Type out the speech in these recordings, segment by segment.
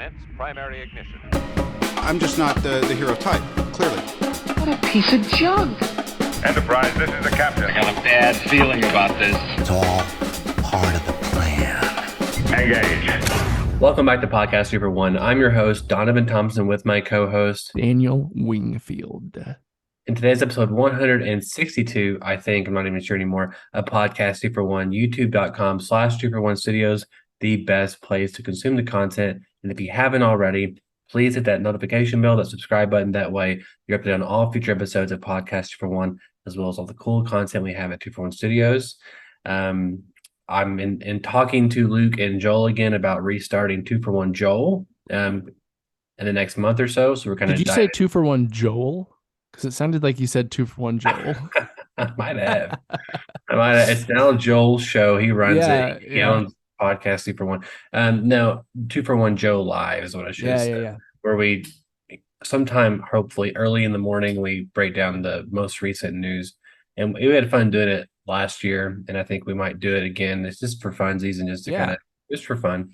Commence primary ignition. I'm just not the hero type, clearly. What a piece of junk. Enterprise, this is the captain. I have a bad feeling about this. It's all part of the plan. Engage. Welcome back to Podcast Super One. I'm your host, Donovan Thompson, with my co-host, Daniel Wingfield. In today's episode 162, I think, I'm not even sure anymore, of Podcast Super One, youtube.com/Super One Studios, the best place to consume the content. And if you haven't already, please hit that notification bell, that subscribe button. That way, you're up to date on all future episodes of Podcast Super One, as well as all the cool content we have at 241 Studios. I'm in talking to Luke and Joel again about restarting 241 Joel in the next month or so. So we're kind of. Did you say 241 Joel? Because it sounded like you said 241 Joel. I might have. It's now Joel's show. He runs it. He owns Podcast Super One. No, 241 Joe Live is what I should say. Yeah. Where we sometime, hopefully early in the morning, we break down the most recent news. And we had fun doing it last year, and I think we might do it again. It's just for funsies and just to kind of just for fun.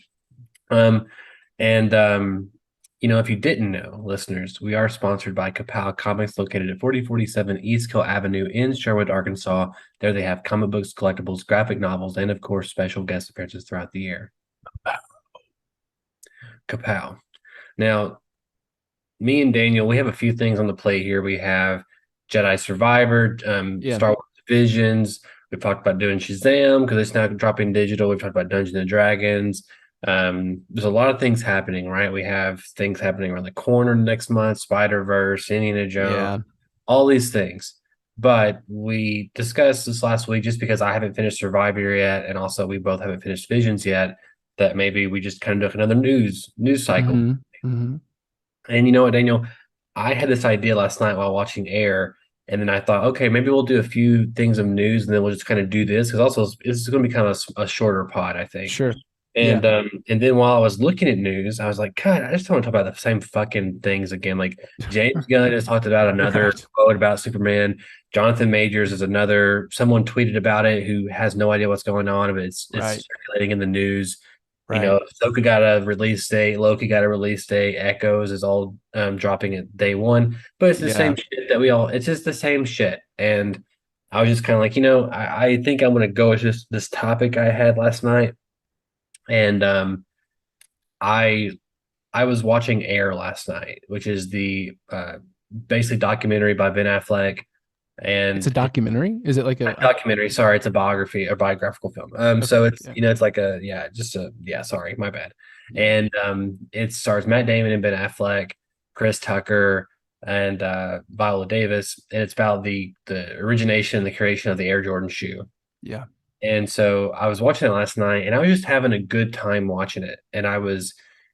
If you didn't know, listeners, we are sponsored by Kapow Comics, located at 4047 East Hill Avenue in Sherwood, Arkansas. There they have comic books, collectibles, graphic novels, and of course, special guest appearances throughout the year. Kapow. Now, me and Daniel, we have a few things on the plate here. We have Jedi Survivor, Star Wars Visions. We've talked about doing Shazam because it's now dropping digital. We've talked about Dungeons and Dragons. There's a lot of things happening, right? We have things happening around the corner next month, Spider-Verse, Indiana Jones, all these things. But we discussed this last week, just because I haven't finished Survivor yet, and also we both haven't finished Visions yet, that maybe we just kind of do another news cycle. Mm-hmm. And you know what, Daniel? I had this idea last night while watching Air, and then I thought, okay, maybe we'll do a few things of news, and then we'll just kind of do this, because also it's going to be kind of a shorter pod, I think. Sure. And then while I was looking at news, I was like, God, I just don't want to talk about the same fucking things again. Like James Gunn has talked about another quote about Superman. Jonathan Majors is someone tweeted about it who has no idea what's going on, but it's circulating in the news. Right. You know, Ahsoka got a release date, Loki got a release date, Echoes is all dropping at day one. But it's the same shit that it's just the same shit. And I was just kind of like, I think I'm going to go with just this topic I had last night. And I was watching Air last night, which is the basically documentary by Ben Affleck. And it's a documentary? Is it like a documentary? Sorry, it's a biographical film. Okay, so it's it's like sorry, my bad. And it stars Matt Damon and Ben Affleck, Chris Tucker, and Viola Davis, and it's about the origination and the creation of the Air Jordan shoe. Yeah. And so I was watching it last night, and I was just having a good time watching it. And I was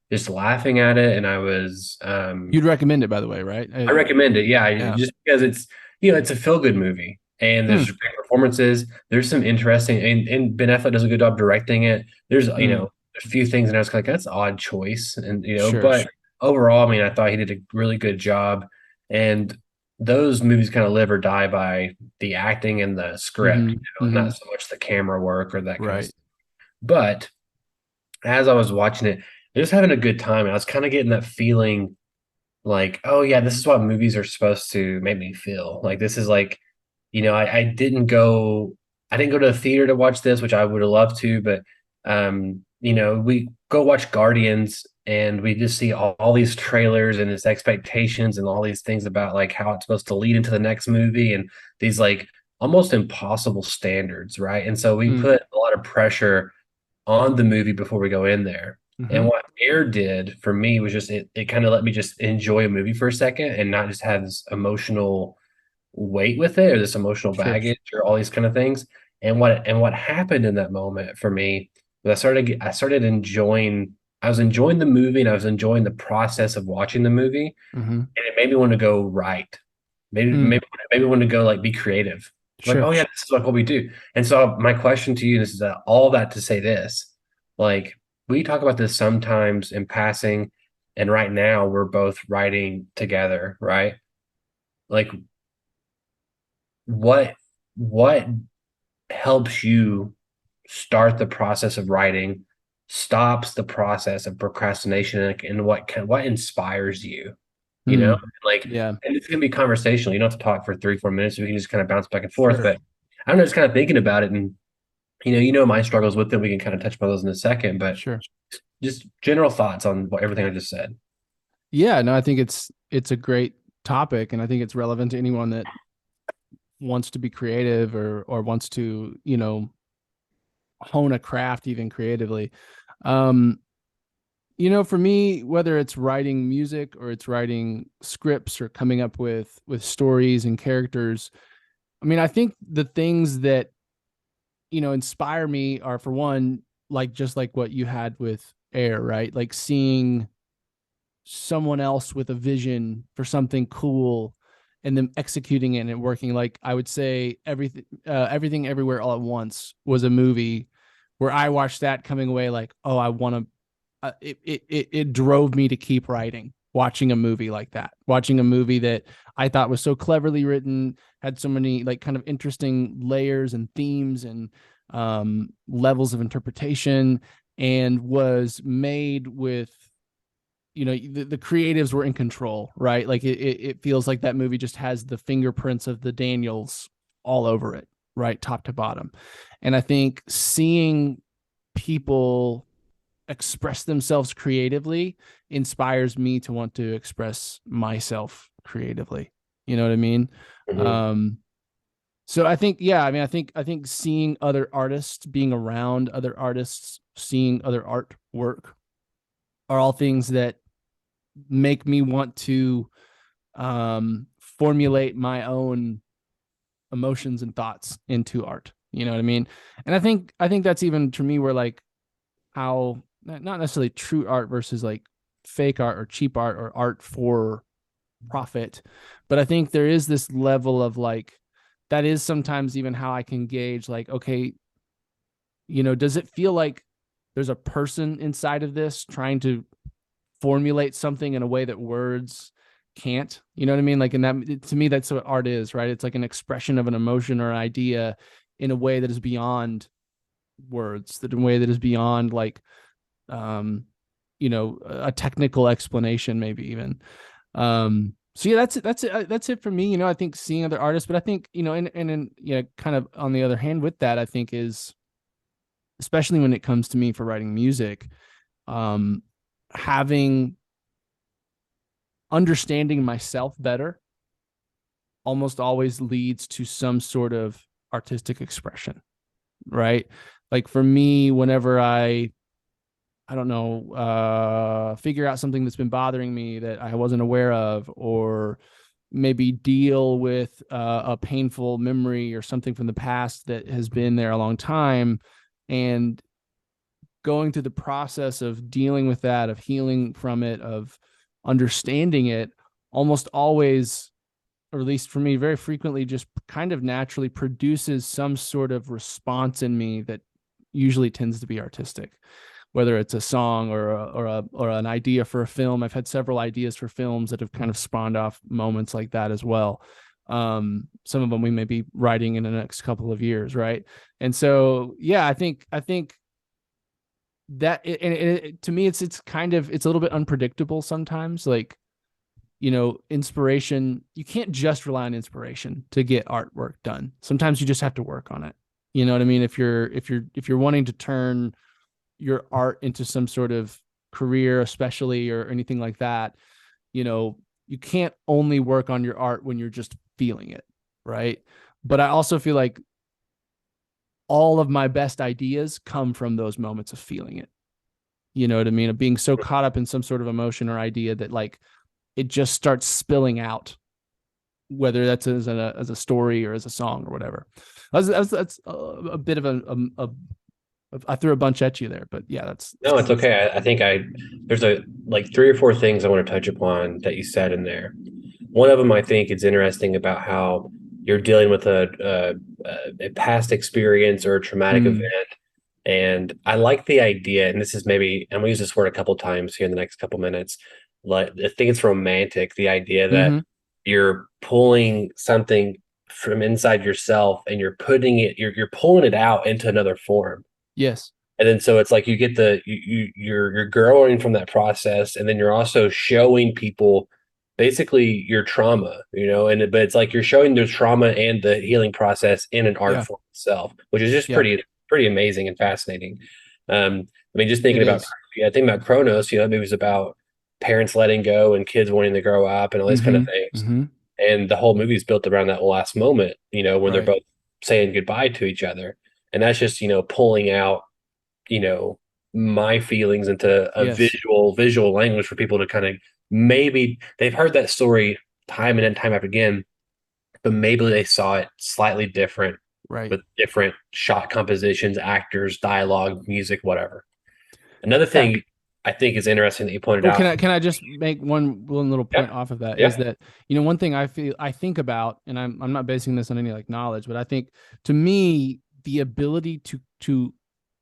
just laughing at it, and I was You'd recommend it, by the way, right? I recommend it, just because it's it's a feel-good movie, and there's great performances. There's some interesting, and Ben Affleck does a good job directing it. There's there's a few things, and I was like, that's an odd choice, and overall, I mean, I thought he did a really good job. And those movies kind of live or die by the acting and the script, not so much the camera work or that kind of stuff. But as I was watching it, I was having a good time. And I was kind of getting that feeling like, oh yeah, this is what movies are supposed to make me feel. Like this is like, I didn't go to the theater to watch this, which I would have loved to, but we go watch Guardians, and we just see all these trailers and its expectations and all these things about like how it's supposed to lead into the next movie, and these like almost impossible standards, right? And so we put a lot of pressure on the movie before we go in there. And what Air did for me was just it kind of let me just enjoy a movie for a second and not just have this emotional weight with it, or this emotional baggage or all these kind of things. And what happened in that moment for me was I started enjoying. I was enjoying the movie, and I was enjoying the process of watching the movie, and it made me want to go write. Maybe want to go like be creative. Like, oh yeah, this is like what we do. And so my question to you, this is all that to say this, like we talk about this sometimes in passing, and right now we're both writing together, right? Like what helps you start the process of writing? stops the process of procrastination and what inspires you, Hmm. like, Yeah, and it's gonna be conversational. You don't have to talk for 3-4 minutes. We can just kind of bounce back and forth. sure, But I don't know, just kind of thinking about it, and my struggles with them. We can kind of touch on those in a second, but sure. just general thoughts on everything I just said. Yeah, no, I think it's a great topic, and I think it's relevant to anyone that wants to be creative or wants to, hone a craft even creatively. Um, for me, whether it's writing music or it's writing scripts or coming up with stories and characters, I mean, I think the things that inspire me are, for one, like just like what you had with Air, right? Like seeing someone else with a vision for something cool and them executing it and working. Like I would say everything everywhere all at once was a movie where I watched that coming away like, oh, I want to. It drove me to keep writing. Watching a movie like that, watching a movie that I thought was so cleverly written, had so many like kind of interesting layers and themes and levels of interpretation, and was made with the creatives were in control, right? Like it feels like that movie just has the fingerprints of the Daniels all over it, right, top to bottom. And I think seeing people express themselves creatively inspires me to want to express myself creatively. You know what I mean? Mhm. um so I think, yeah, I mean, I think seeing other artists, being around other artists, seeing other artwork are all things that make me want to formulate my own emotions and thoughts into art. You know what I mean? And I think that's even to me where like how not necessarily true art versus like fake art or cheap art or art for profit, but I think there is this level of like that is sometimes even how I can gauge like, okay, does it feel like there's a person inside of this trying to formulate something in a way that words can't? You know what I mean? Like, in that, to me, that's what art is, right? It's like an expression of an emotion or an idea in a way that is beyond words, that in a way that is beyond like, um, a technical explanation, maybe even. So yeah, that's it for me. I think seeing other artists, but I think, and kind of on the other hand with that, I think is, especially when it comes to me for writing music, um, having understanding myself better almost always leads to some sort of artistic expression, right? Like for me, whenever I don't know, figure out something that's been bothering me that I wasn't aware of, or maybe deal with a painful memory or something from the past that has been there a long time, and going through the process of dealing with that, of healing from it, of understanding it, almost always, or at least for me, very frequently, just kind of naturally produces some sort of response in me that usually tends to be artistic, whether it's a song or an idea for a film. I've had several ideas for films that have kind of spawned off moments like that as well. Some of them we may be writing in the next couple of years, right? And so, yeah, I think that to me, it's kind of, it's a little bit unpredictable sometimes. Like, inspiration, you can't just rely on inspiration to get artwork done. Sometimes you just have to work on it. You know what I mean? If you're wanting to turn your art into some sort of career, especially, or anything like that, you can't only work on your art when you're just feeling it, right? But I also feel like all of my best ideas come from those moments of feeling it. You know what I mean? Of being so caught up in some sort of emotion or idea that like it just starts spilling out, whether that's as a story or as a song or whatever. That's a bit of I threw a bunch at you there, but yeah, that's No, it's okay. I think there's like 3 or 4 things I want to touch upon that you said in there. One of them, I think, is interesting about how you're dealing with a past experience or a traumatic mm, event. And I like the idea, and this is maybe, I'm gonna use this word a couple times here in the next couple minutes. Like, I think it's romantic, the idea that mm-hmm, you're pulling something from inside yourself and you're pulling it out into another form. yes, And then so it's like you get you're growing from that process, and then you're also showing people basically your trauma, but it's like you're showing the trauma and the healing process in an art Yeah. form itself, which is just Yeah. pretty amazing and fascinating. I mean, just It thinking about, is. yeah, thinking about Chronos, that movie was about parents letting go and kids wanting to grow up and all these kind of Mm-hmm. things. Mm-hmm. And the whole movie is built around that last moment, when they're Right. both saying goodbye to each other. And that's just, pulling out, you know, my feelings into a Yes. visual language for people to kind of, maybe they've heard that story time and then time after again, but maybe they saw it slightly different Right. with different shot compositions, actors, dialogue, music, whatever. Another Yeah. thing I think is interesting that you pointed Well, out. can I just make one little Yeah, point off of that is yeah, that, one thing I think about, and I'm not basing this on any like knowledge, but I think to me the ability to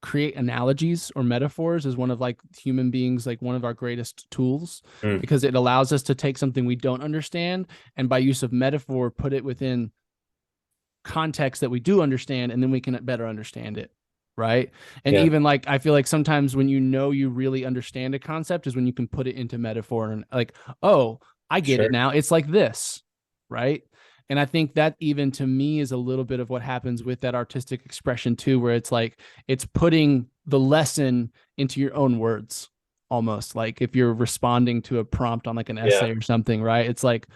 create analogies or metaphors is one of like human beings, like one of our greatest tools, mm, because it allows us to take something we don't understand and by use of metaphor put it within context that we do understand, and then we can better understand it, right? And yeah, even like I feel like sometimes when you really understand a concept is when you can put it into metaphor and like, oh, I get it sure, now, it's like this, right? And I think that even to me is a little bit of what happens with that artistic expression too, where it's like it's putting the lesson into your own words, almost like if you're responding to a prompt on like an yeah, essay or something, right? It's like,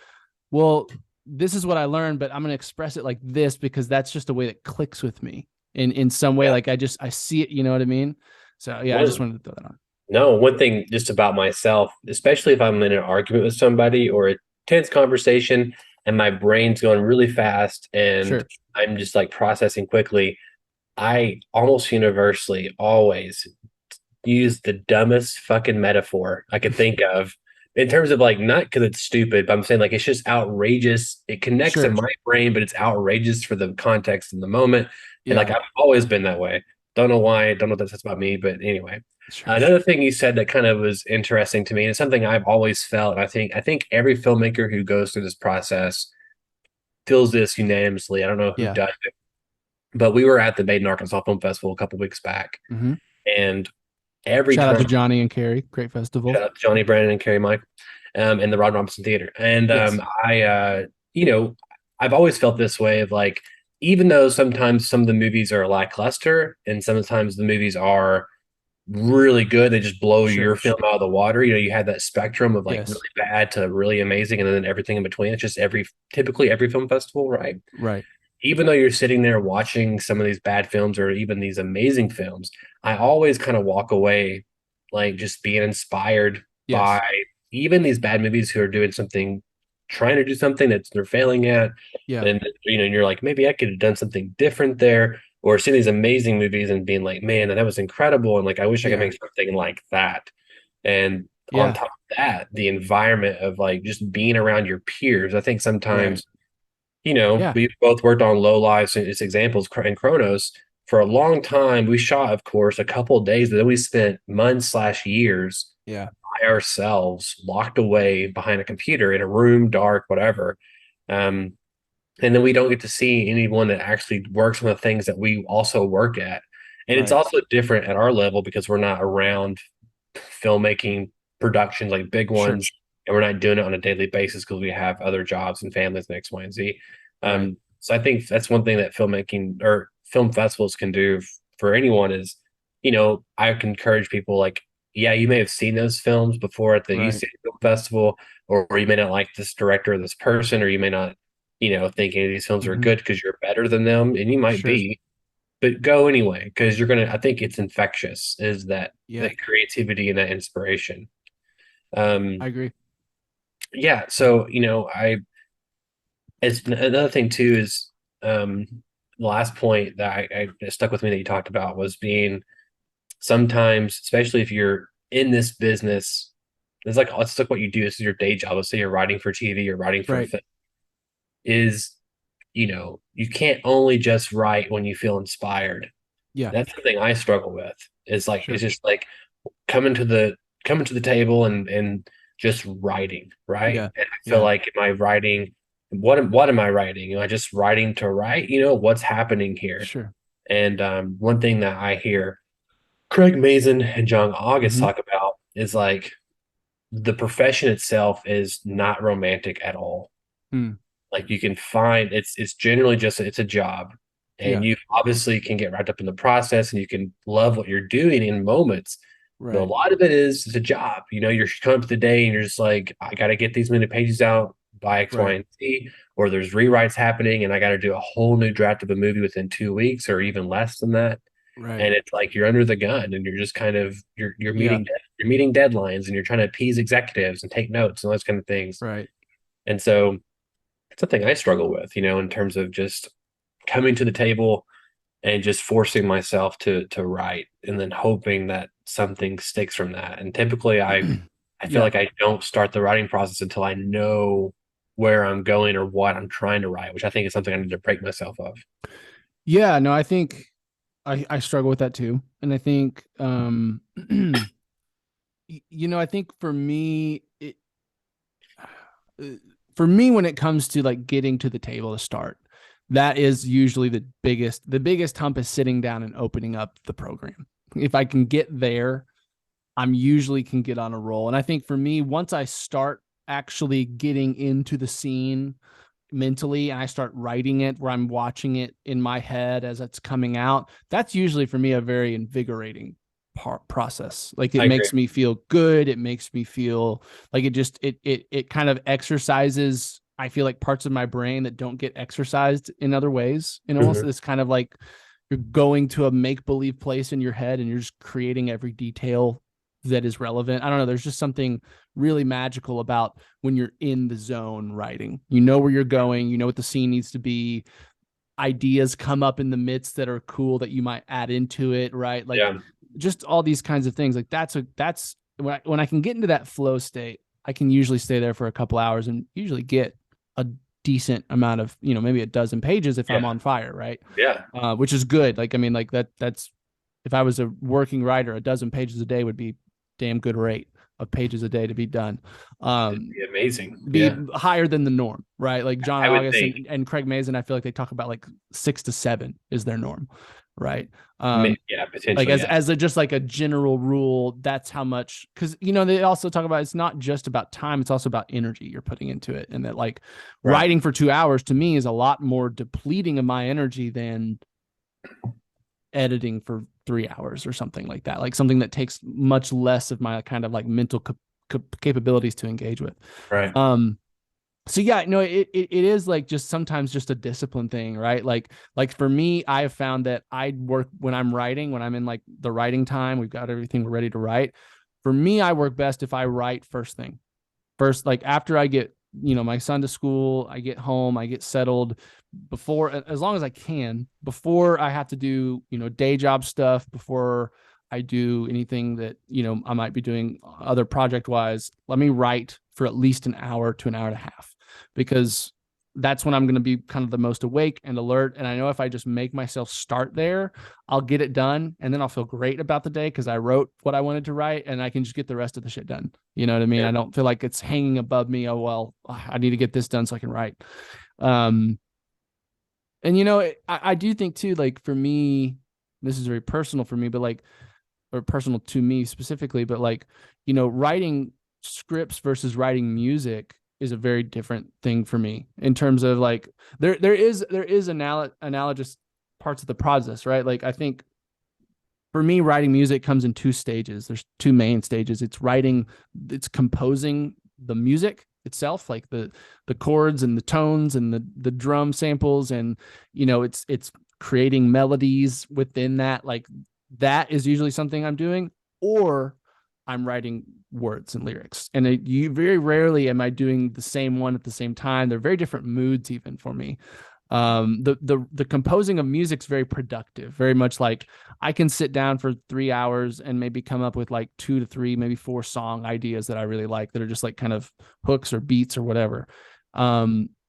well, this is what I learned, but I'm going to express it like this because that's just a way that clicks with me in some way. yeah. Like I see it, you know what I mean? So yeah, I just One wanted to throw that on. No, one thing just about myself, especially if I'm in an argument with somebody or a tense conversation and my brain's going really fast and Sure. I'm just like processing quickly, I almost universally always use the dumbest fucking metaphor I could think of in terms of like, not because it's stupid, but I'm saying like it's just outrageous. It connects in Sure. my brain, but it's outrageous for the context in the moment. And like Yeah. I've always been that way. Don't know why. Don't know what that says about me, but anyway. Sure. Another thing you said that kind of was interesting to me, and it's something I've always felt, and I think every filmmaker who goes through this process feels this unanimously. I don't know who Yeah. does it, but we were at the Made in Arkansas Film Festival a couple weeks back, Mm-hmm. and every Shout out time, to Johnny and Carrie. Great festival. shout out to Johnny Brandon and Carrie Mike, in the Rod Robinson Theater, and Yes. you know, I've always felt this way of like, even though sometimes some of the movies are lackluster, and sometimes the movies are really good. They just blow your Sure. film out of the water. You had that spectrum of like really Yes. bad to really amazing, and then everything in between. It's just typically every film festival, right? Right. Even though you're sitting there watching some of these bad films or even these amazing films, I always kind of walk away like just being inspired by Yes. even these bad movies who are doing something, trying to do something that they're failing at. Yeah. And you're like, maybe I could have done something different there, or see these amazing movies and being like, man, that was incredible. And like, I wish I could Yeah. make something like that. And on Yeah. top of that, the environment of like just being around your peers. I think Right. sometimes, Yeah. we both worked on low lives and its examples in Chronos for a long time. We shot, of course, a couple of days, but then we spent months/years Yeah. by ourselves, locked away behind a computer in a room, dark, whatever. Um, and then we don't get to see anyone that actually works on the things that we also work at. And it's Right. also different at our level because we're not around filmmaking productions like big Sure. ones, and we're not doing it on a daily basis because we have other jobs and families and X, Y, and Z. Right. So I think that's one thing that filmmaking or film festivals can do for anyone is, I can encourage people like, yeah, you may have seen those films before at the Right. UCA Film Festival, or you may not like this director or this person, or you may not, think any of these films are Mm-hmm. good because you're better than them, and you might Sure. be, but go anyway because I think it's infectious, is Yeah. that creativity and that inspiration. I Um, agree. yeah, so I it's another thing too is the last point that I stuck with me that you talked about was being sometimes, especially if you're in this business, it's like let's look what you do. This is your day job. Let's say you're writing for TV, you're writing for a Right. film. Is you can't only just write when you feel inspired. Yeah. That's the thing I struggle with. Is like it's Sure. just like coming to the table and just writing, right? Yeah. And I feel Yeah. like, am I writing? What am I writing? Am I just writing to write? What's happening here? Sure. And one thing that I hear Craig Mazin and John August Mhm. talk about is like the profession itself is not romantic at all. Mm. Like you can find it's generally just it's a job, and Yeah. you obviously can get wrapped up in the process and you can love what you're doing in moments. But a Right. lot of it is it's a job. You know, you're coming up to the day and you're just like, I got to get these many pages out by X, Y, Right. and Z, or there's rewrites happening and I got to do a whole new draft of a movie within 2 weeks or even less than that. Right. And it's like you're under the gun and you're just kind of Yeah. you're meeting deadlines and you're trying to appease executives and take notes and those kind of things. Right. And so it's something I struggle with, in terms of just coming to the table and just forcing myself to write and then hoping that something sticks from that. And typically I feel Yeah. like I don't start the writing process until I know where I'm going or what I'm trying to write, which I think is something I need to break myself of. Yeah. No, I think I struggle with that too. And I think, I think uh, for me, when it comes to like getting to the table to start, that is usually the biggest hump is sitting down and opening up the program. If I can get there, I'm usually can get on a roll. And I think for me, once I start actually getting into the scene mentally and I start writing it where I'm watching it in my head as it's coming out, that's usually for me a very invigorating process. Like it I agree. makes me feel good. It makes me feel like it kind of exercises. I feel like parts of my brain that don't get exercised in other ways. And almost Mhm. this kind of like you're going to a make believe place in your head and you're just creating every detail that is relevant. I don't know. There's just something really magical about when you're in the zone writing. You know where you're going, you know what the scene needs to be. Ideas come up in the midst that are cool that you might add into it, right? Like Yeah. just all these kinds of things. Like that's when I can get into that flow state, I can usually stay there for a couple hours and usually get a decent amount of, maybe a dozen pages if I'm Yeah. on fire, right? Yeah. Which is good. Like, I mean, like that's if I was a working writer, a dozen pages a day would be damn good rate of pages a day to be done. It'd be amazing. Be Yeah. higher than the norm, right? Like John I would August think. and Craig Mazin, I feel like they talk about like 6 to 7 is their norm, right? Yeah, Like potentially, yeah. just like a general rule, that's how much, because they also talk about it's not just about time, it's also about energy you're putting into it, and that like Right. writing for 2 hours to me is a lot more depleting of my energy than editing for 3 hours or something like that, like something that takes much less of my kind of like mental capabilities to engage with. Right. So yeah, no, it is like just sometimes just a discipline thing, right? Like for me, I have found that I work when I'm writing, when I'm in like the writing time, we've got everything we're ready to write. For me, I work best if I write first thing. First, like after I get, my son to school, I get home, I get settled before, as long as I can, before I have to do, day job stuff, before I do anything that, I might be doing other project wise, let me write for at least an hour to an hour and a half, because that's when I'm going to be kind of the most awake and alert. And I know if I just make myself start there, I'll get it done. And then I'll feel great about the day because I wrote what I wanted to write and I can just get the rest of the shit done. You know what I mean? Yeah. I don't feel like it's hanging above me. Oh, well, I need to get this done so I can write. Um, and, I do think too, like for me, this is very personal for me, but like, or personal to me specifically, but like, writing scripts versus writing music is a very different thing for me in terms of like there is analogous parts of the process, right? Like I think for me, writing music comes in two stages. There's two main stages. It's composing the music itself, like the chords and the tones and the drum samples, and it's creating melodies within that. Like that is usually something I'm doing, or I'm writing words and lyrics. And you very rarely am I doing the same one at the same time. They're very different moods even for me. The composing of music's very productive, very much like I can sit down for 3 hours and maybe come up with like 2 to 3, maybe 4 song ideas that I really like that are just like kind of hooks or beats or whatever.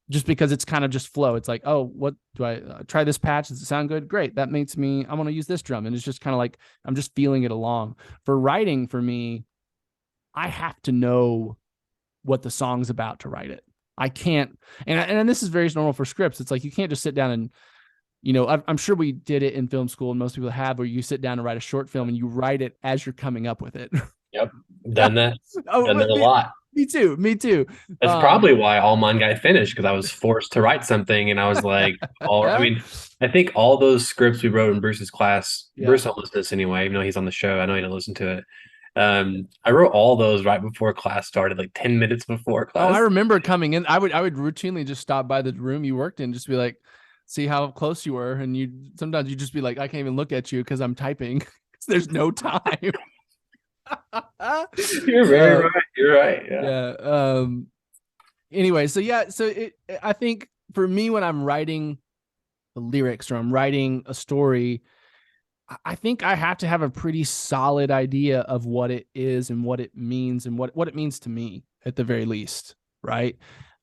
Just because it's kind of just flow. It's like, oh, what do I try this patch? Does it sound good? Great. That makes me, I'm going to use this drum. And it's just kind of like, I'm just feeling it along. For writing, for me, I have to know what the song's about to write it. I can't, and this is very normal for scripts. It's like you can't just sit down and I'm sure we did it in film school, and most people have, where you sit down and write a short film and you write it as you're coming up with it. Yep. Done that. Oh, Done that a lot. Me too. That's probably why all mine got finished, because I was forced to write something, and I was like, I think all those scripts we wrote in Bruce's class, Bruce don't listen to this anyway, even though he's on the show. I know he didn't listen to it. I wrote all those right before class started, like 10 minutes before class. Oh, I remember coming in. I would routinely just stop by the room you worked in, just be like, see how close you were, and sometimes you just be like, I can't even look at you because I'm typing. There's no time. You're very right. You're right. Yeah. Anyway, I think for me, when I'm writing the lyrics or I'm writing a story, I think I have to have a pretty solid idea of what it is and what it means and what it means to me at the very least. Right.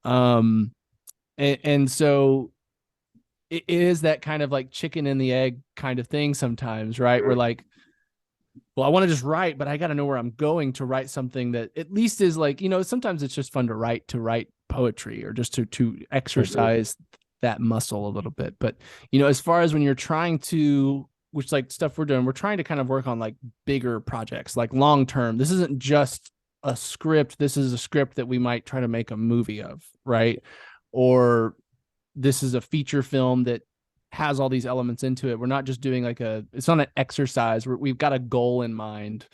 And so it is that kind of like chicken and the egg kind of thing sometimes, right? We're like, well, I want to just write, but I got to know where I'm going to write something that at least is like, sometimes it's just fun to write poetry, or just to exercise that muscle a little bit. But, as far as when you're trying to, which like stuff we're doing, we're trying to kind of work on like bigger projects, like long-term. This isn't just a script. This is a script that we might try to make a movie of, right? Or this is a feature film that has all these elements into it. We're not just doing it's not an exercise. We've got a goal in mind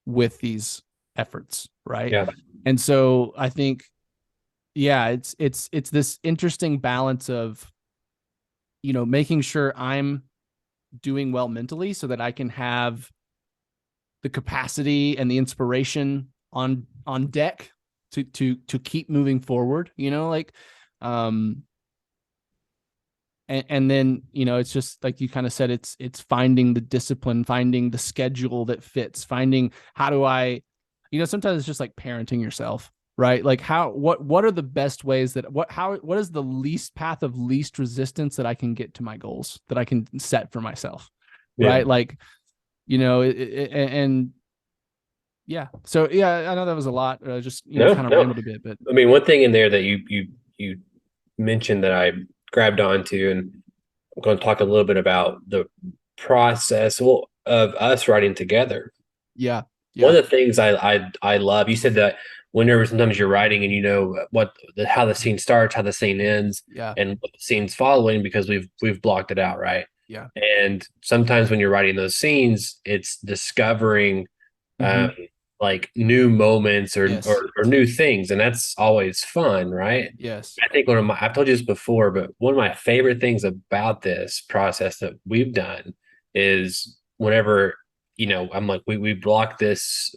with these efforts, right? Yeah. And so I think, it's this interesting balance of, making sure I'm doing well mentally so that I can have the capacity and the inspiration on deck to keep moving forward, and then, it's just like you kind of said, it's finding the discipline, finding the schedule that fits, finding how do I, sometimes it's just like parenting yourself, right? Like what are the best ways what is the least path of least resistance that I can get to my goals that I can set for myself, right? Like, and yeah. So yeah, I know that was a lot. Just kind of rambled a bit, but I mean, one thing in there that you mentioned that I grabbed onto, and I'm going to talk a little bit about the process of us writing together. Yeah. One of the things I love, you said that whenever sometimes you're writing and how the scene starts, how the scene ends, and what the scene's following, because we've blocked it out, right? Yeah. And sometimes when you're writing those scenes, it's discovering like new moments or new things, and that's always fun, right? Yes. I think I've told you this before, but one of my favorite things about this process that we've done is whenever, I'm like, we block this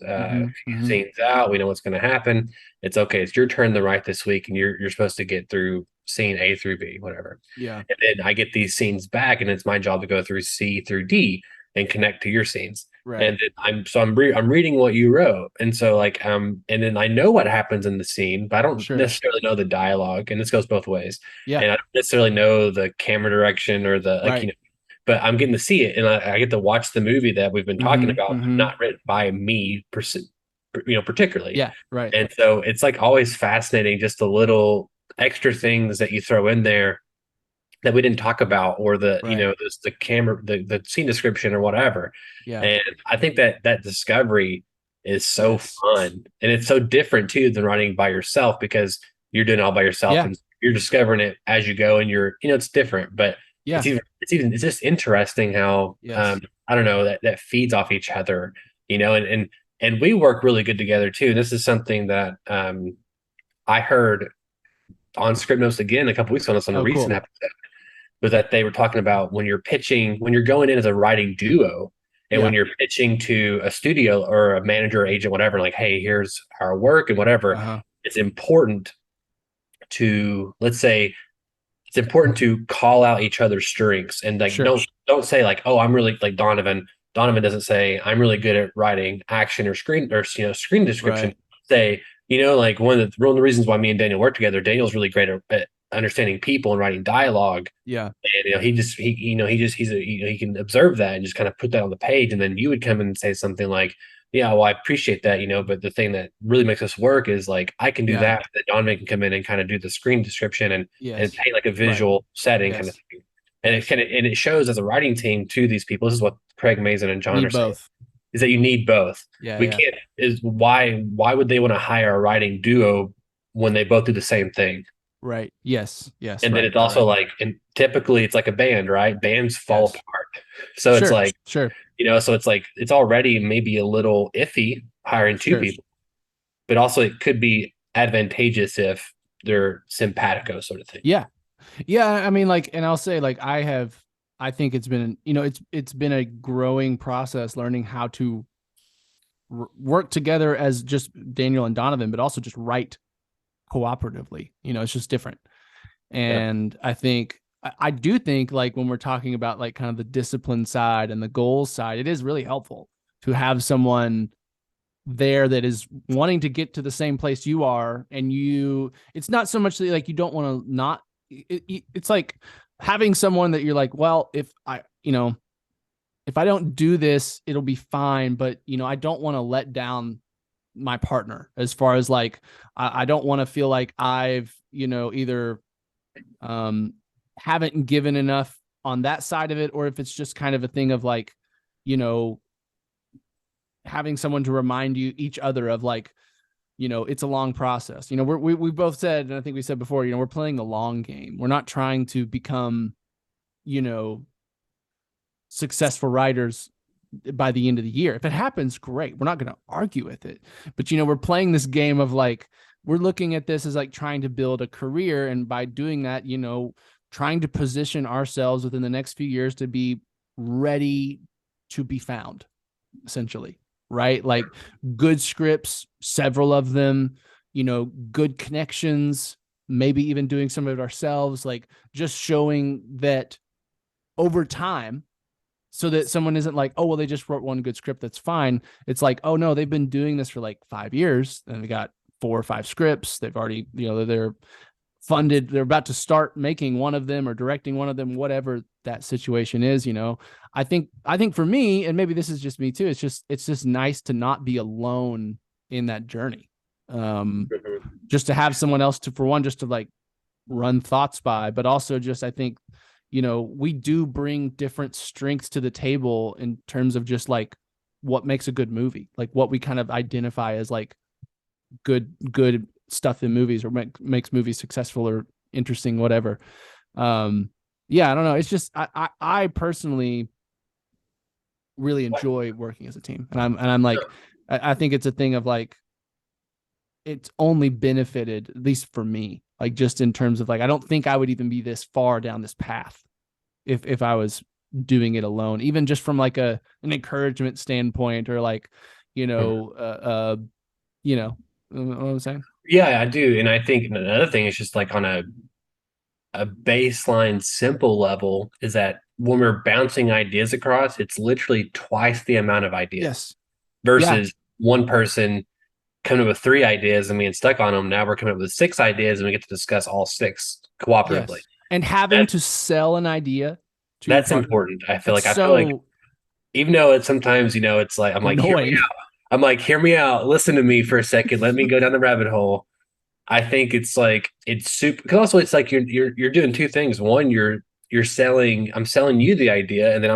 scenes out, we know what's going to happen. It's okay. It's your turn to write this week, and you're supposed to get through scene A through B, whatever. Yeah. And then I get these scenes back, and it's my job to go through C through D and connect to your scenes. Right. And then I'm reading what you wrote, and so and then I know what happens in the scene, but I don't necessarily know the dialogue, and this goes both ways. Yeah. And I don't necessarily know the camera direction or the but I'm getting to see it, and I get to watch the movie that we've been talking about, not written by me, particularly. Yeah. Right. And so it's like always fascinating, just the little extra things that you throw in there that we didn't talk about, or the the camera, the scene description or whatever. Yeah. And I think that discovery is so fun, and it's so different too than writing by yourself, because you're doing it all by yourself and you're discovering it as you go, and it's different, but it's just interesting how I don't know, that feeds off each other, and we work really good together too. This is something that I heard on Script Notes again a couple weeks on a recent episode, was that they were talking about when you're going in as a writing duo, and when you're pitching to a studio or a manager or agent, whatever, like, hey, here's our work and whatever, it's important to, let's say, it's important to call out each other's strengths, and like don't say like, oh, I'm really like Donovan. Donovan doesn't say I'm really good at writing action or screen screen description. Right. Say, like one of the reasons why me and Daniel work together. Daniel's really great at understanding people and writing dialogue. Yeah. And he can observe that and just kind of put that on the page, and then you would come in and say something like, yeah, well, I appreciate that, but the thing that really makes us work is like, I can do that Donovan can come in and kind of do the screen description and paint like a visual setting kind of thing. And it shows as a writing team to these people. This is what Craig Mazin and John Need are saying, both. is that you need both. Yeah, We yeah. can't is why would they want to hire a writing duo when they both do the same thing? Right. Yes. Yes. And then right, it's also right. like, and typically it's like a band, right? Bands fall Yes. apart. So it's Sure, like, sure, so it's like it's already maybe a little iffy hiring two sure. people, but also it could be advantageous if they're simpatico sort of thing. Yeah. Yeah. I mean, like, and I'll say, like, I think it's been, it's been a growing process learning how to work together as just Daniel and Donovan, but also just write cooperatively. It's just different. And I think, I do think, like, when we're talking about like kind of the discipline side and the goals side, it is really helpful to have someone there that is wanting to get to the same place you are. And it's not so much that, like, you don't want to not, it's like having someone that you're like, well, if I don't do this, it'll be fine. But, I don't want to let down my partner as far as like, I don't want to feel like I've, either haven't given enough on that side of it, or if it's just kind of a thing of like, having someone to remind you each other of like, it's a long process. We both said, and I think we said before, we're playing the long game. We're not trying to become, successful writers by the end of the year. If it happens, great. We're not going to argue with it. But, we're playing this game of like, we're looking at this as like trying to build a career. And by doing that, trying to position ourselves within the next few years to be ready to be found, essentially. Right? Like good scripts, several of them, good connections, maybe even doing some of it ourselves, like just showing that over time, so that someone isn't like, oh, well, they just wrote one good script, that's fine. It's like, oh no, they've been doing this for like 5 years and they got 4 or 5 scripts. They've already, they're funded. They're about to start making one of them or directing one of them, whatever that situation is. I think for me, and maybe this is just me too, it's just nice to not be alone in that journey. Just to have someone else to, for one, just to like run thoughts by, but also just, I think, we do bring different strengths to the table in terms of just like what makes a good movie, like what we kind of identify as like good stuff in movies, or makes movies successful or interesting, whatever. Yeah, I don't know. It's just, I personally really enjoy working as a team, and I'm like, I think it's a thing of like, it's only benefited, at least for me, like just in terms of like, I don't think I would even be this far down this path if I was doing it alone, even just from like an encouragement standpoint, or like, you know what I'm saying? Yeah, I do. And I think another thing is just like on a baseline simple level is that when we're bouncing ideas across, it's literally twice the amount of ideas Yes. versus one person coming up with 3 ideas and being stuck on them. Now we're coming up with 6 ideas and we get to discuss all 6 cooperatively. Yes. And having to sell an idea to That's important. I feel that's like even though it's sometimes, it's like, I'm like, hear me annoying. out. I'm like, hear me out. Listen to me for a second. Let me go down the rabbit hole. I think it's like, it's super, because also it's like you're doing 2 things. One, I'm selling you the idea, and then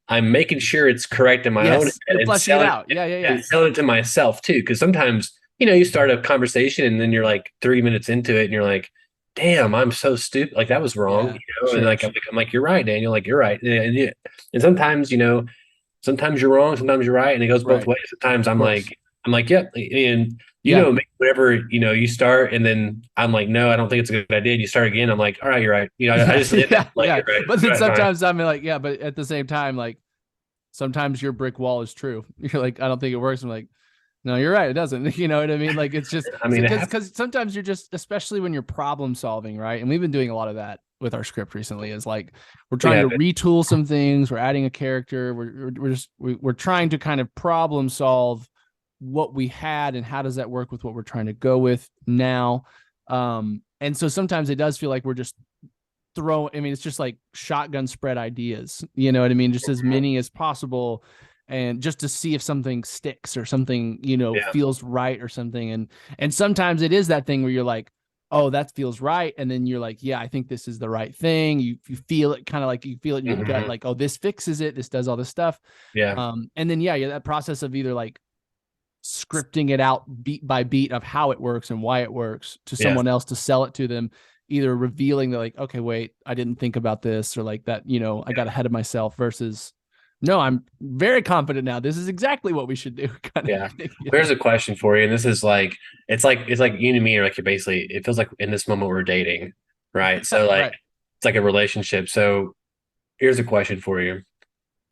I'm making sure it's correct in my own head, You're and fleshing it out. Yeah. and selling it to myself too. Because sometimes, you start a conversation and then you're like 3 minutes into it and you're like, damn, I'm so stupid. Like that was wrong. Sure, and like, sure. I'm like, you're right, Daniel. Like you're right. And sometimes, sometimes you're wrong, sometimes you're right. And it goes both Right. ways. Sometimes I'm course. like, yep. And Yeah. whatever, you start and then I'm like, no, I don't think it's a good idea. And you start again. I'm like, all right, you're right. I just did that. Like, you're right. But then Right, sometimes I'm like, yeah, but at the same time, like sometimes your brick wall is true. You're like, I don't think it works. I'm like, no, you're right. It doesn't. You know what I mean? Like it's just, I mean, because sometimes you're just, especially when you're problem solving, right? And we've been doing a lot of that with our script recently, is like we're trying to retool some things, we're adding a character, we're trying to kind of problem solve what we had and how does that work with what we're trying to go with now. And so sometimes it does feel like we're just it's just like shotgun spread ideas, you know what I mean? Just as many as possible, and just to see if something sticks or something, feels right or something. And sometimes it is that thing where you're like, oh, that feels right. And then you're like, yeah, I think this is the right thing. You feel it, kind of like you feel it in your gut, like, oh, this fixes it. This does all this stuff. Yeah. And then, yeah, that process of either like scripting it out beat by beat of how it works and why it works to someone else to sell it to them, either revealing that like, okay, wait, I didn't think about this, or like that, I got ahead of myself, versus no, I'm very confident now. This is exactly what we should do. Here's a question for you. And this is like, it's like you and me are like, you're basically, it feels like in this moment we're dating, right? So like, Right. it's like a relationship. So here's a question for you.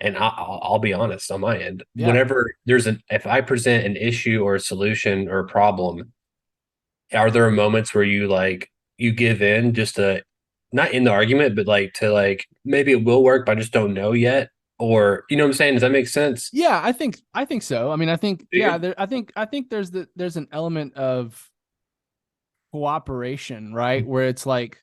And I'll be honest on my end. Yeah. Whenever if I present an issue or a solution or a problem, are there moments where you give in just to, not in the argument, but like to like, maybe it will work, but I just don't know yet? Or, you know what I'm saying? Does that make sense? Yeah, I think so. I mean, I think, Yeah. I think there's an element of cooperation, right? Where it's like,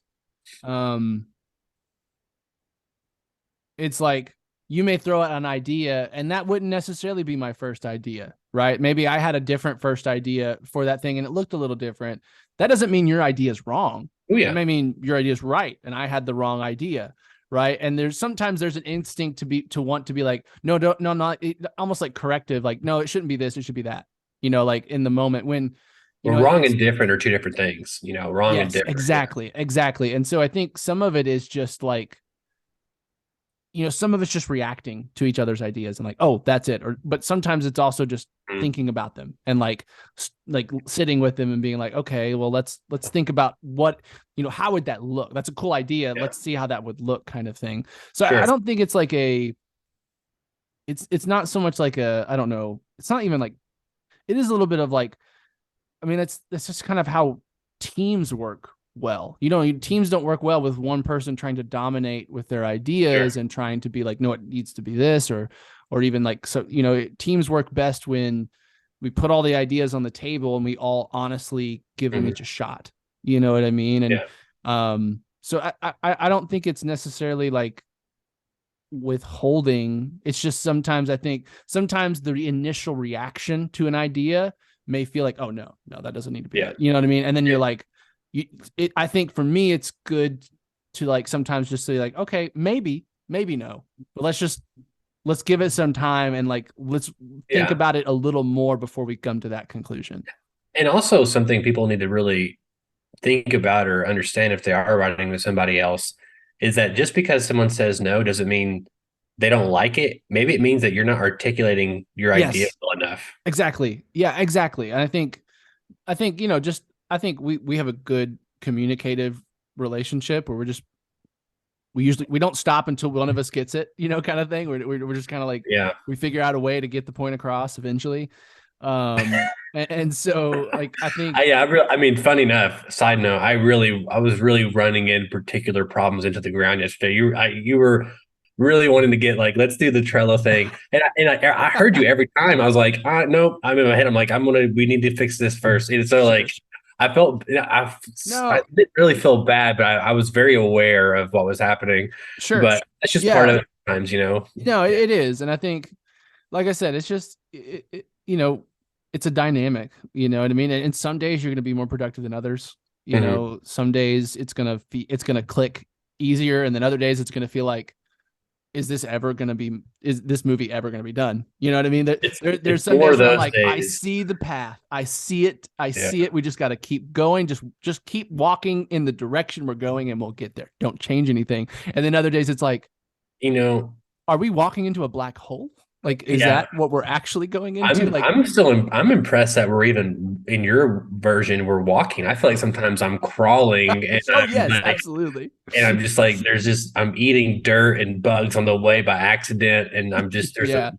it's like you may throw out an idea and that wouldn't necessarily be my first idea, right? Maybe I had a different first idea for that thing and it looked a little different. That doesn't mean your idea is wrong. Oh, yeah. It may mean your idea is right and I had the wrong idea. Right. And sometimes there's an instinct to want to be like, no, don't, no, not almost like corrective. Like, no, it shouldn't be this. It should be that, like in the moment when, wrong and different are two different things, wrong and different. Exactly. And so I think some of it is just like, some of it's just reacting to each other's ideas and like, oh, that's it. But sometimes it's also just thinking about them and like sitting with them and being like, okay, well, let's think about what, how would that look? That's a cool idea. Yeah. Let's see how that would look, kind of thing. So sure. I don't think it's like it's not so much like I don't know. It's not even like, it is a little bit of like, I mean, that's just kind of how teams work well. Teams don't work well with one person trying to dominate with their ideas and trying to be like, no, it needs to be this, or even like, so, teams work best when we put all the ideas on the table and we all honestly give them each a shot. You know what I mean? And so I don't think it's necessarily like withholding. It's just sometimes the initial reaction to an idea may feel like, oh no, that doesn't need to be that. You know what I mean? And then you're like, I think for me, it's good to like sometimes just say like, okay, maybe no, but let's give it some time and like, let's think about it a little more before we come to that conclusion. And also something people need to really think about or understand if they are writing with somebody else is that just because someone says no, doesn't mean they don't like it. Maybe it means that you're not articulating your idea well enough. Exactly. Yeah, exactly. And I think, I think we have a good communicative relationship where we don't stop until one of us gets it, kind of thing. We're just kind of like, we figure out a way to get the point across eventually. And so like, I think, I mean, funny enough, side note, I was really running in particular problems into the ground yesterday. You were really wanting to get like, let's do the Trello thing. And I heard you every time. I was like, nope. I'm in my head. I'm like, we need to fix this first. And so like, I didn't really feel bad, but I was very aware of what was happening. Sure. But that's just part of it sometimes, No, it is. And I think, like I said, it's just, it's a dynamic, you know what I mean? And some days you're going to be more productive than others. Some days it's going to click easier. And then other days it's going to feel like, is this movie ever going to be done? You know what I mean? There's some days where I'm like, I see the path. I see it. See it. We just got to keep going. Just keep walking in the direction we're going and we'll get there. Don't change anything. And then other days it's like, are we walking into a black hole? Like, is that what we're actually going into? I'm impressed that we're even in your version, we're walking. I feel like sometimes I'm crawling and absolutely. And I'm just like, I'm eating dirt and bugs on the way by accident. And I'm just, there's a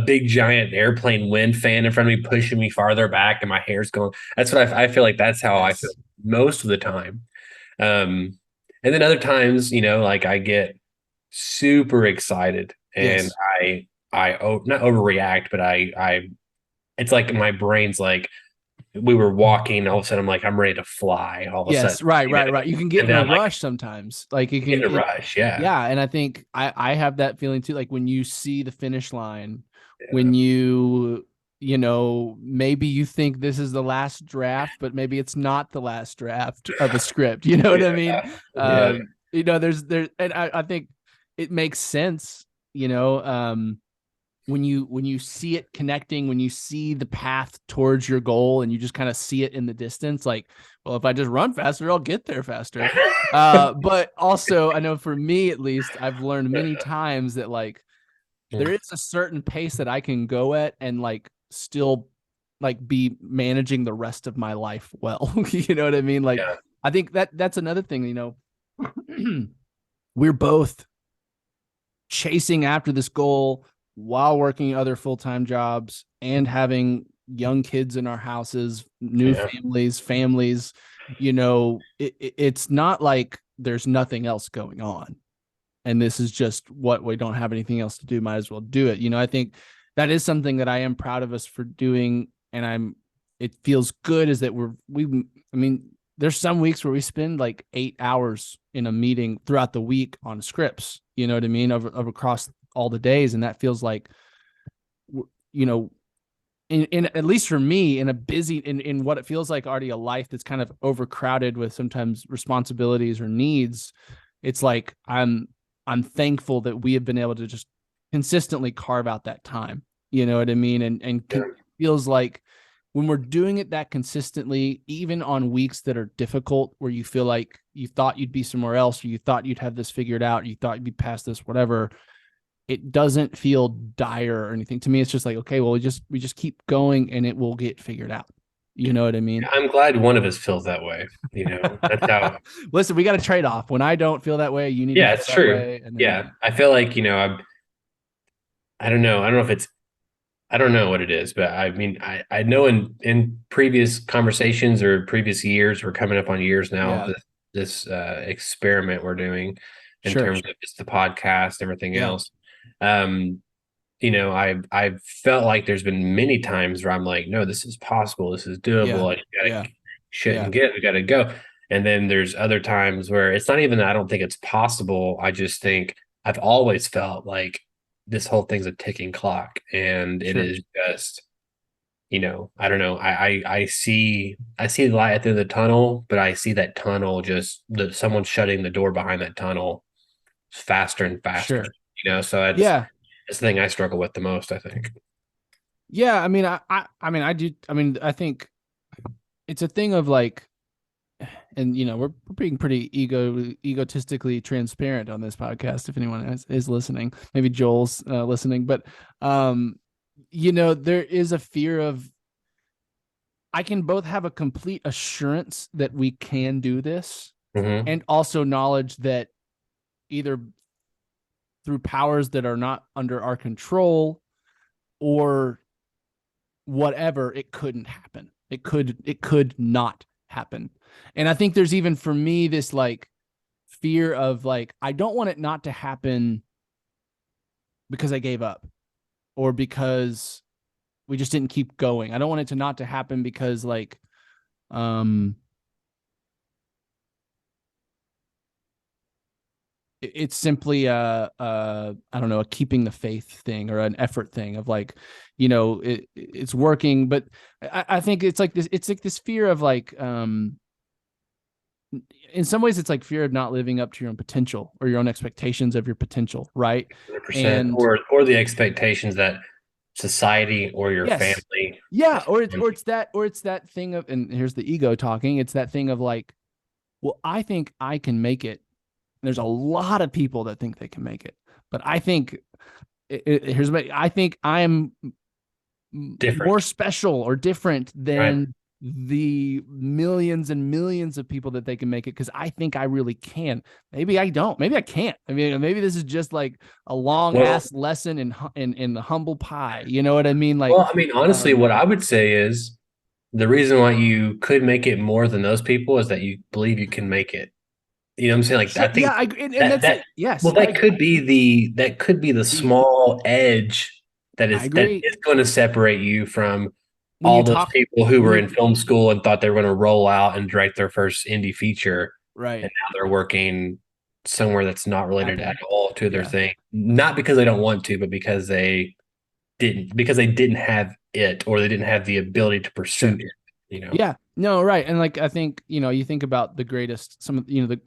big giant airplane wind fan in front of me, pushing me farther back and my hair's going. That's what I feel like. That's how I feel most of the time. And then other times, like I get super excited and I not overreact, but it's like my brain's like, we were walking, all of a sudden I'm like, I'm ready to fly all of a sudden. Right. You can get in a rush sometimes. Like you can get in a rush. Yeah. Yeah. And I think I have that feeling too. Like when you see the finish line, when you maybe you think this is the last draft, but maybe it's not the last draft of a script. You know what I mean? Yeah. There's, and I think it makes sense, when you see it connecting, when you see the path towards your goal and you just kind of see it in the distance, like, well, if I just run faster, I'll get there faster. But also, I know for me, at least, I've learned many times that like there is a certain pace that I can go at and like still like be managing the rest of my life well. You know what I mean? Like, Yeah. I think that's another thing, we're both chasing after this goal while working other full-time jobs and having young kids in our houses, new families, it's not like there's nothing else going on. And this is just what we don't have anything else to do. Might as well do it. I think that is something that I am proud of us for doing. And it feels good is that I mean, there's some weeks where we spend like 8 hours in a meeting throughout the week on scripts, you know what I mean? Over across all the days. And that feels like, in at least for me, in a busy, in what it feels like already a life that's kind of overcrowded with sometimes responsibilities or needs. It's like, I'm thankful that we have been able to just consistently carve out that time. You know what I mean? And feels like when we're doing it that consistently, even on weeks that are difficult, where you feel like you thought you'd be somewhere else, or you thought you'd have this figured out, you thought you'd be past this, whatever, it doesn't feel dire or anything. To me, it's just like, okay, well, we just keep going and it will get figured out. You know what I mean? I'm glad one of us feels that way. That's how. Listen, we got to trade off. When I don't feel that way, you need to feel It's that true. way. And then, Yeah, I feel like I don't know. I don't know if it's. I don't know what it is, but I mean, I know in previous conversations or previous years, we're coming up on years now. Yeah. This experiment we're doing in Sure. terms of just the podcast, everything Yeah. else. I've felt like there's been many times where I'm like, no, this is possible, this is doable. We gotta go. And then there's other times where it's not even that I don't think it's possible. I just think I've always felt like this whole thing's a ticking clock, and it is just, I don't know. I see the light at the end of the tunnel, but I see that tunnel someone shutting the door behind that tunnel faster and faster. So it's the thing I struggle with the most, I think. Yeah, I mean, I do. I mean, I think it's a thing of like, and we're being pretty egotistically transparent on this podcast. If anyone is listening, maybe Joel's listening, but there is a fear of. I can both have a complete assurance that we can do this, and also knowledge that either through powers that are not under our control or whatever, it couldn't happen. It could not happen. And I think there's even for me this like fear of like, I don't want it not to happen because I gave up or because we just didn't keep going. I don't want it to not to happen because like, it's simply I don't know, a keeping the faith thing or an effort thing of like, it's working. But I think it's like this fear of like, in some ways it's like fear of not living up to your own potential or your own expectations of your potential. Right. 100%. And or the expectations that society or your family. Yeah. Or it's that thing of, and here's the ego talking. It's that thing of like, well, I think I can make it. There's a lot of people that think they can make it, but I think I think I'm different, more special or different than the millions and millions of people that they can make it, because I think I really can. Maybe I don't. Maybe I can't. I mean, maybe this is just like a long ass lesson in the humble pie. You know what I mean? Like, well, I mean, honestly, what I would say is the reason why you could make it more than those people is that you believe you can make it. You know what I'm saying? Like, sure, I think, yes. Well, that could be the small edge that is going to separate you from all those people who were in film school and thought they were going to roll out and direct their first indie feature, right? And now they're working somewhere that's not related at all to their thing, not because they don't want to, but because they didn't have it, or they didn't have the ability to pursue Sure. it, you know? Yeah, no, right. And like, I think, you think about the greatest, some of the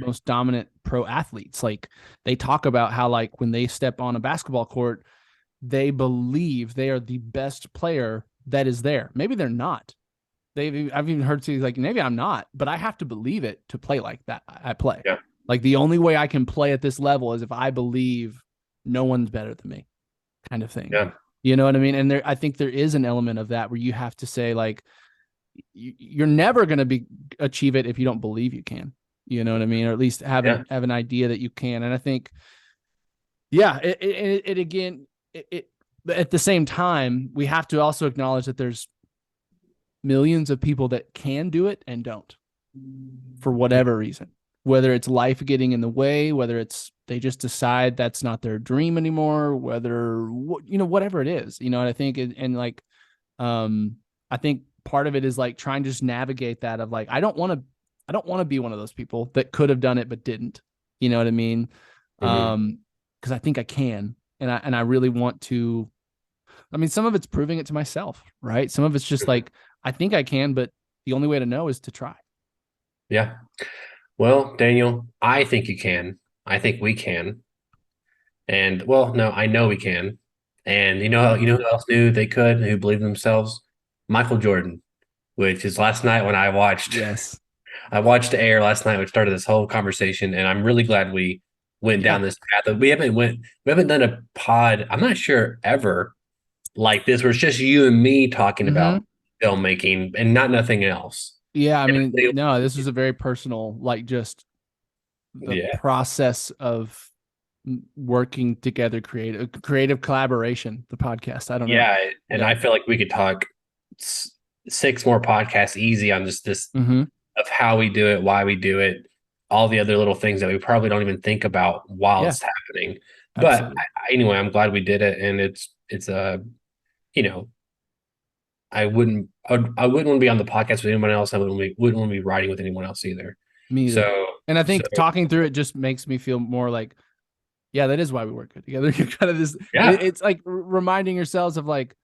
most dominant pro athletes, like they talk about how, like, when they step on a basketball court, they believe they are the best player that is there. Maybe they're not. I've even heard to like, maybe I'm not, but I have to believe it to play like that. I play. Yeah. Like the only way I can play at this level is if I believe no one's better than me, kind of thing. Yeah. You know what I mean? And I think there is an element of that where you have to say, like, you're never going to achieve it if you don't believe you can. You know what I mean? Or at least have an idea that you can. And I think, yeah, it again, but at the same time, we have to also acknowledge that there's millions of people that can do it and don't, for whatever reason, whether it's life getting in the way, whether it's they just decide that's not their dream anymore, whether, whatever it is, and I think, I think part of it is like trying to just navigate that of like, I don't want to be one of those people that could have done it, but didn't, you know what I mean? Cause I think I can, and I really want to. I mean, some of it's proving it to myself, right? Some of it's just like, I think I can, but the only way to know is to try. Yeah. Well, Daniel, I think you can. I think we can. And well, no, I know we can. And you know who else knew they could, who believed in themselves? Michael Jordan, which is last night when I watched. Yes. I watched Air last night, which started this whole conversation, and I'm really glad we went down this path. We haven't done a pod, I'm not sure, ever like this, where it's just you and me talking about filmmaking and nothing else. Yeah, I mean, no, this is a very personal, like, just the process of working together, creative collaboration, the podcast. I don't know. Yeah, and I feel like we could talk 6 more podcasts easy on just this of how we do it, why we do it, all the other little things that we probably don't even think about while it's happening. Absolutely. But anyway, I'm glad we did it, and it's I wouldn't want to be on the podcast with anyone else. I wouldn't want to be writing with anyone else either. Me either. So, and I think talking through it just makes me feel more like, yeah, that is why we work good together. You're kind of this. Yeah. It's like reminding yourselves of like,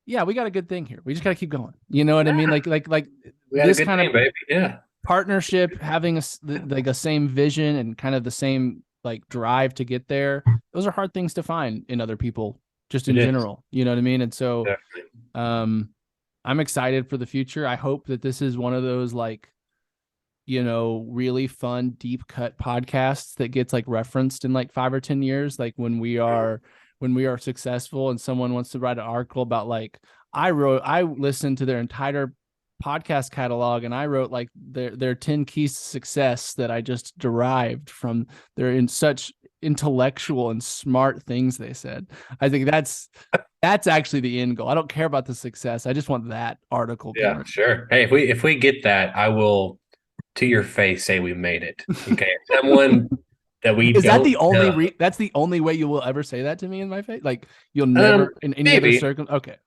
yeah, we got a good thing here. We just got to keep going. You know what I mean? Like this kind of partnership, having a same vision and kind of the same like drive to get there. Those are hard things to find in other people, just in general. You know what I mean? And so, I'm excited for the future. I hope that this is one of those like, really fun, deep cut podcasts that gets like referenced in like 5 or 10 years. Like when we are successful and someone wants to write an article about like, I listened to their entire podcast catalog and I wrote like their 10 keys to success that I just derived from their in such intellectual and smart things they said. I think that's actually the end goal. I don't care about the success. I just want that article. Yeah, sure. Hey, if we get that, I will to your face say we made it. Okay. Someone that we is that the only that's the only way you will ever say that to me in my face? Like you'll never in any other circumstance. Okay.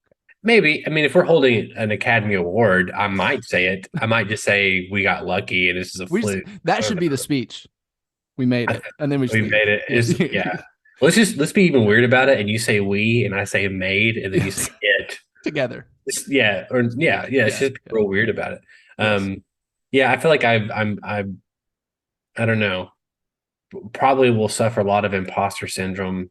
Maybe. I mean, if we're holding an Academy Award, I might say it. I might just say we got lucky and this is a fluke. That should be the speech. We made it, and then we made it. Yeah. Let's be even weird about it, and you say we, and I say made, and then you say it together. It's just real weird about it. Yes. Yeah, I feel like I don't know. Probably will suffer a lot of imposter syndrome.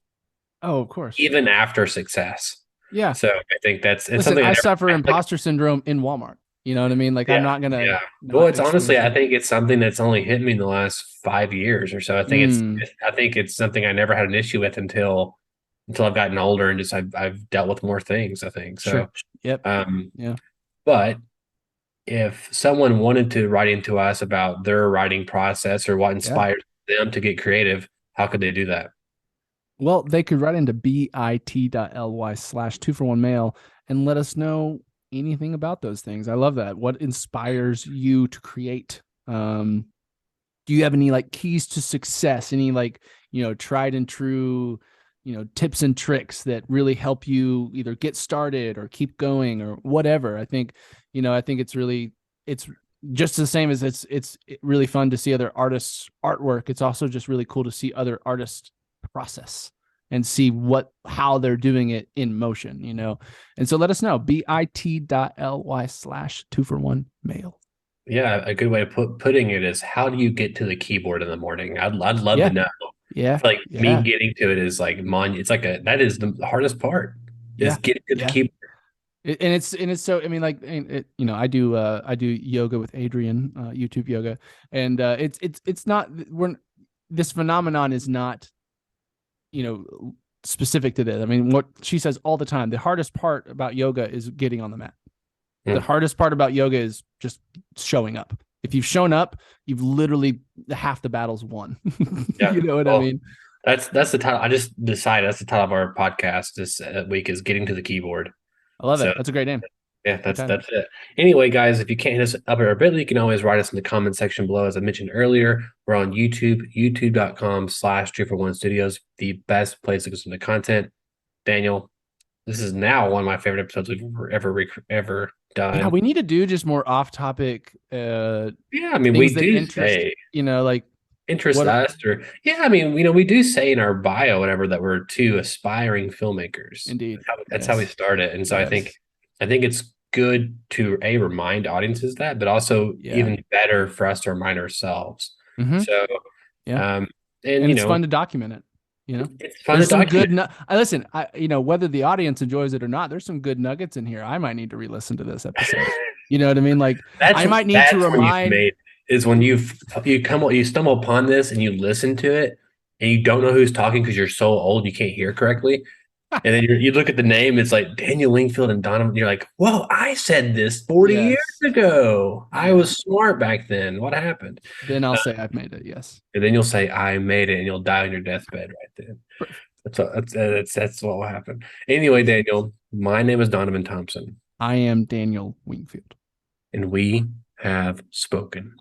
Oh, of course. Even after success. Yeah. So I think it's something I suffer imposter syndrome in Walmart. You know what I mean? Like I'm not gonna. Yeah. Well, it's honestly, I think it's something that's only hit me in the last 5 years or so. I think it's something I never had an issue with until I've gotten older and just I've dealt with more things. I think so. Sure. Yep. Yeah. But if someone wanted to write into us about their writing process or what inspires them to get creative, how could they do that? Well, they could write into bit.ly/2for1mail and let us know anything about those things. I love that. What inspires you to create? Do you have any like keys to success? Any like, tried and true, tips and tricks that really help you either get started or keep going or whatever? I think it's just the same as it's really fun to see other artists' artwork. It's also just really cool to see other artists' process. and see how they're doing it in motion, And so let us know, bit.ly/2for1mail. Yeah, a good way of putting it is, how do you get to the keyboard in the morning? I'd love Yeah. to know. Yeah. I feel like me Yeah. getting to it is like that is the hardest part, is Yeah. getting to the keyboard. And it's so, I mean, like, I do yoga with Adrian, YouTube yoga, and it's not, this phenomenon is not, specific to this. I mean, what she says all the time, the hardest part about yoga is getting on the mat. The hardest part about yoga is just showing up. If you've shown up, you've literally half the battle's won. Yeah. You know what I mean? That's the title. I just decided that's the title of our podcast this week, is getting to the keyboard. I love it. That's a great name. Yeah, that's it. Anyway, guys, if you can't hit us up at our bit.ly, you can always write us in the comment section below. As I mentioned earlier, we're on YouTube, youtube.com/2for1 Studios, the best place to consume the content. Daniel, this is now one of my favorite episodes we've ever done. Yeah, we need to do just more off-topic. I mean, we do say, like interest us, or I mean, we do say in our bio, whatever, that we're two aspiring filmmakers. Indeed, that's how we started, and so I think it's good to remind audiences that, but also even better for us to remind ourselves. Mm-hmm. So, and it's fun to document it. It's fun to document. Listen, whether the audience enjoys it or not, there's some good nuggets in here. I might need to re-listen to this episode. You know what I mean? Like, I might need to remind. Is when you stumble upon this and you listen to it and you don't know who's talking because you're so old you can't hear correctly. And then you look at the name, it's like Daniel Wingfield and Donovan. You're like, whoa, I said this 40 years ago. I was smart back then. What happened? Then I'll say I've made it. Yes. And then you'll say I made it, and you'll die on your deathbed right then. That's what will happen. Anyway, Daniel, my name is Donovan Thompson. I am Daniel Wingfield. And we have spoken.